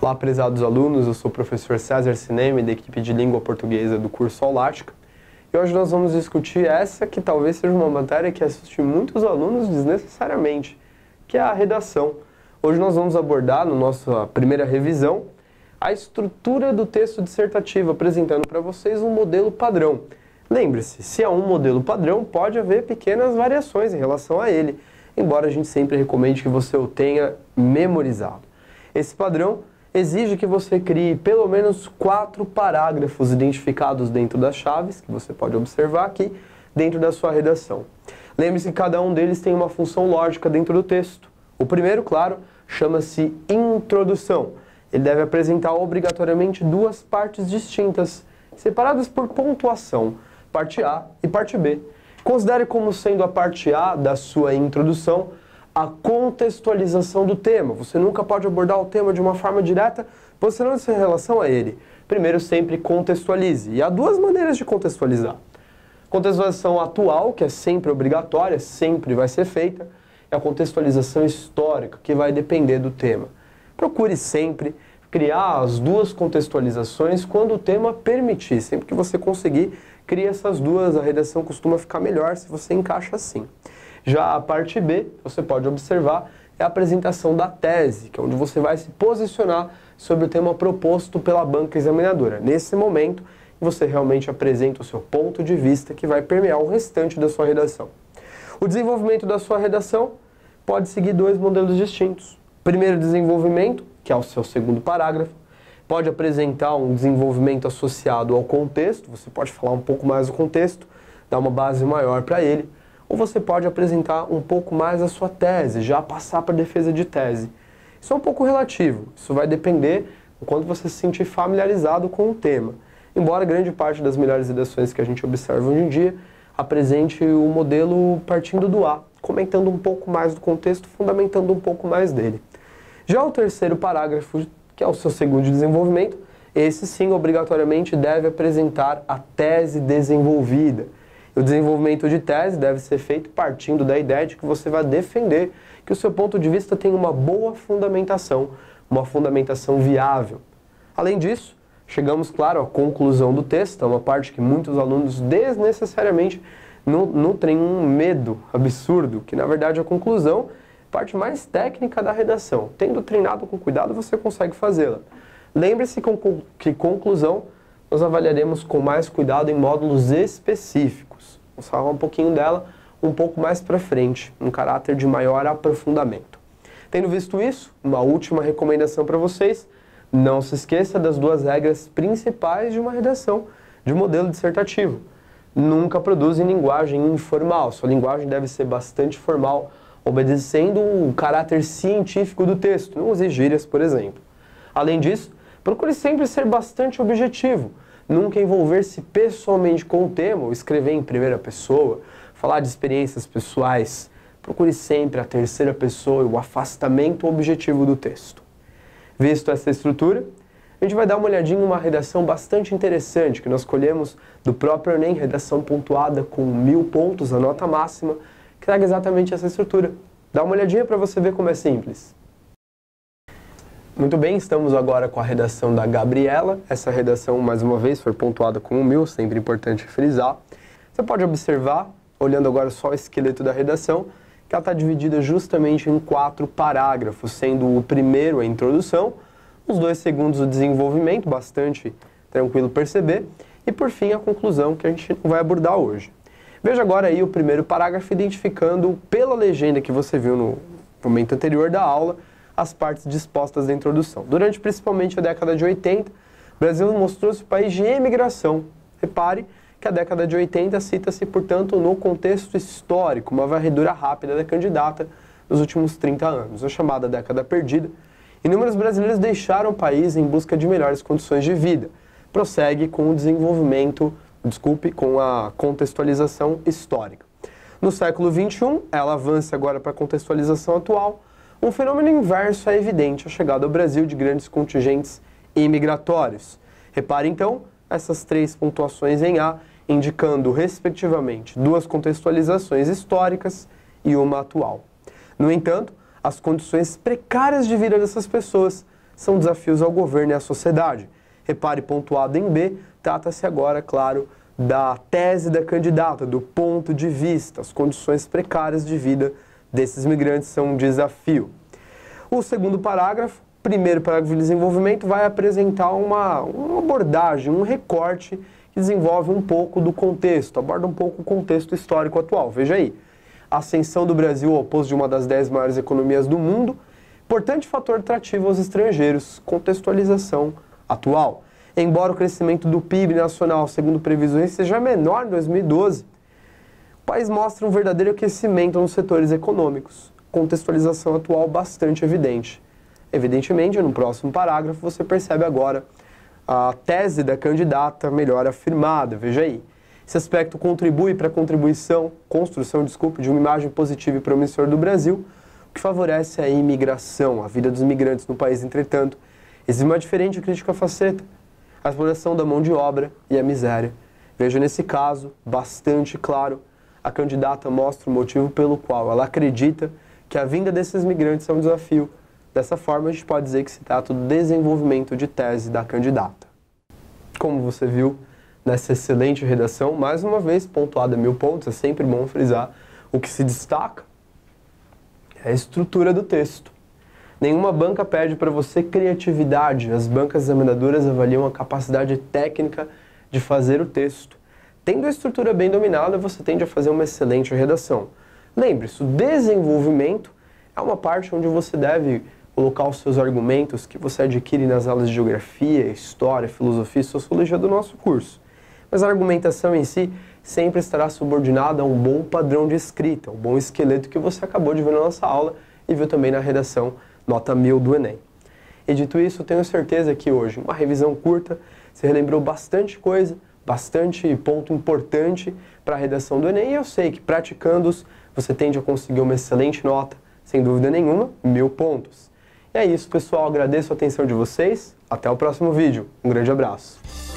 Olá, prezados alunos, eu sou o professor César Cinema, da equipe de língua portuguesa do curso Aulática. E hoje nós vamos discutir essa que talvez seja uma matéria que assiste muitos alunos desnecessariamente, que é a redação. Hoje nós vamos abordar, na nossa primeira revisão, a estrutura do texto dissertativo, apresentando para vocês um modelo padrão. Lembre-se, se há um modelo padrão, pode haver pequenas variações em relação a ele, embora a gente sempre recomende que você o tenha memorizado. Esse padrão exige que você crie pelo menos 4 parágrafos identificados dentro das chaves, que você pode observar aqui, dentro da sua redação. Lembre-se que cada um deles tem uma função lógica dentro do texto. O primeiro, claro, chama-se introdução. Ele deve apresentar obrigatoriamente 2 partes distintas, separadas por pontuação, parte A e parte B. Considere como sendo a parte A da sua introdução a contextualização do tema. Você nunca pode abordar o tema de uma forma direta, posicionando-se em relação a ele. Primeiro, sempre contextualize. E há 2 maneiras de contextualizar. Contextualização atual, que é sempre obrigatória, sempre vai ser feita, e a contextualização histórica, que vai depender do tema. Procure sempre criar as 2 contextualizações quando o tema permitir. Sempre que você conseguir, crie essas 2. A redação costuma ficar melhor se você encaixa assim. Já a parte B, você pode observar, é a apresentação da tese, que é onde você vai se posicionar sobre o tema proposto pela banca examinadora. Nesse momento, você realmente apresenta o seu ponto de vista que vai permear o restante da sua redação. O desenvolvimento da sua redação pode seguir 2 modelos distintos. Primeiro desenvolvimento, que é o seu segundo parágrafo, pode apresentar um desenvolvimento associado ao contexto, você pode falar um pouco mais do contexto, dar uma base maior para ele, ou você pode apresentar um pouco mais a sua tese, já passar para a defesa de tese. Isso é um pouco relativo, isso vai depender do quanto você se sentir familiarizado com o tema. Embora grande parte das melhores redações que a gente observa hoje em dia apresente o modelo partindo do A, comentando um pouco mais do contexto, fundamentando um pouco mais dele. Já o terceiro parágrafo, que é o seu segundo desenvolvimento, esse sim obrigatoriamente deve apresentar a tese desenvolvida. O desenvolvimento de tese deve ser feito partindo da ideia de que você vai defender que o seu ponto de vista tem uma boa fundamentação, uma fundamentação viável. Além disso, chegamos, claro, à conclusão do texto, é uma parte que muitos alunos desnecessariamente nutrem um medo absurdo, que na verdade a conclusão é a parte mais técnica da redação. Tendo treinado com cuidado, você consegue fazê-la. Lembre-se que conclusão nós avaliaremos com mais cuidado em módulos específicos. Vamos falar um pouquinho dela um pouco mais para frente, um caráter de maior aprofundamento. Tendo visto isso, uma última recomendação para vocês: não se esqueça das 2 regras principais de uma redação de modelo dissertativo. Nunca produza em linguagem informal, sua linguagem deve ser bastante formal, obedecendo o caráter científico do texto, não use gírias, por exemplo. Além disso, procure sempre ser bastante objetivo, nunca envolver-se pessoalmente com o tema, ou escrever em primeira pessoa, falar de experiências pessoais. Procure sempre a terceira pessoa e o afastamento objetivo do texto. Visto essa estrutura, a gente vai dar uma olhadinha em uma redação bastante interessante que nós colhemos do próprio Enem, redação pontuada com 1000 pontos, a nota máxima, que traga exatamente essa estrutura. Dá uma olhadinha para você ver como é simples. Muito bem, estamos agora com a redação da Gabriela. Essa redação, mais uma vez, foi pontuada com 1000, sempre importante frisar. Você pode observar, olhando agora só o esqueleto da redação, que ela está dividida justamente em 4 parágrafos, sendo o primeiro a introdução, os 2 segundos o desenvolvimento, bastante tranquilo perceber, e por fim a conclusão, que a gente não vai abordar hoje. Veja agora aí o primeiro parágrafo, identificando pela legenda que você viu no momento anterior da aula, as partes dispostas da introdução. Durante principalmente a década de 80, o Brasil mostrou-se um país de emigração. Repare que a década de 80 cita-se, portanto, no contexto histórico, uma varredura rápida da candidata nos últimos 30 anos, a chamada década perdida. Inúmeros brasileiros deixaram o país em busca de melhores condições de vida. Prossegue com o desenvolvimento, com a contextualização histórica. No século XXI, ela avança agora para a contextualização atual. Um fenômeno inverso é evidente, a chegada ao Brasil de grandes contingentes imigratórios. Repare, então, essas 3 pontuações em A, indicando, respectivamente, 2 contextualizações históricas e uma atual. No entanto, as condições precárias de vida dessas pessoas são desafios ao governo e à sociedade. Repare pontuado em B, trata-se agora, claro, da tese da candidata, do ponto de vista. As condições precárias de vida desses migrantes são um desafio. O segundo parágrafo, primeiro parágrafo de desenvolvimento, vai apresentar uma abordagem, um recorte que desenvolve um pouco do contexto, aborda um pouco o contexto histórico atual. Veja aí, a ascensão do Brasil ao posto de uma das 10 maiores economias do mundo, importante fator atrativo aos estrangeiros, contextualização atual. Embora o crescimento do PIB nacional, segundo previsões, seja menor em 2012, o país mostra um verdadeiro aquecimento nos setores econômicos. Contextualização atual bastante evidente. Evidentemente, no próximo parágrafo, você percebe agora a tese da candidata melhor afirmada. Veja aí. Esse aspecto contribui para a construção de uma imagem positiva e promissora do Brasil, o que favorece a imigração, a vida dos imigrantes no país. Entretanto, existe uma diferente e crítica faceta: a exploração da mão de obra e a miséria. Veja nesse caso, bastante claro, a candidata mostra o motivo pelo qual ela acredita que a vinda desses migrantes é um desafio. Dessa forma, a gente pode dizer que se trata do desenvolvimento de tese da candidata. Como você viu nessa excelente redação, mais uma vez pontuada 1000 pontos, é sempre bom frisar, o que se destaca é a estrutura do texto. Nenhuma banca pede para você criatividade, as bancas examinadoras avaliam a capacidade técnica de fazer o texto. Tendo a estrutura bem dominada, você tende a fazer uma excelente redação. Lembre-se, o desenvolvimento é uma parte onde você deve colocar os seus argumentos que você adquire nas aulas de geografia, história, filosofia e sociologia do nosso curso. Mas a argumentação em si sempre estará subordinada a um bom padrão de escrita, um bom esqueleto que você acabou de ver na nossa aula e viu também na redação nota 1000 do Enem. E dito isso, tenho certeza que hoje, uma revisão curta, você relembrou bastante coisa, bastante ponto importante para a redação do Enem, e eu sei que praticando-os você tende a conseguir uma excelente nota, sem dúvida nenhuma, 1000 pontos. E é isso, pessoal, agradeço a atenção de vocês, até o próximo vídeo, um grande abraço.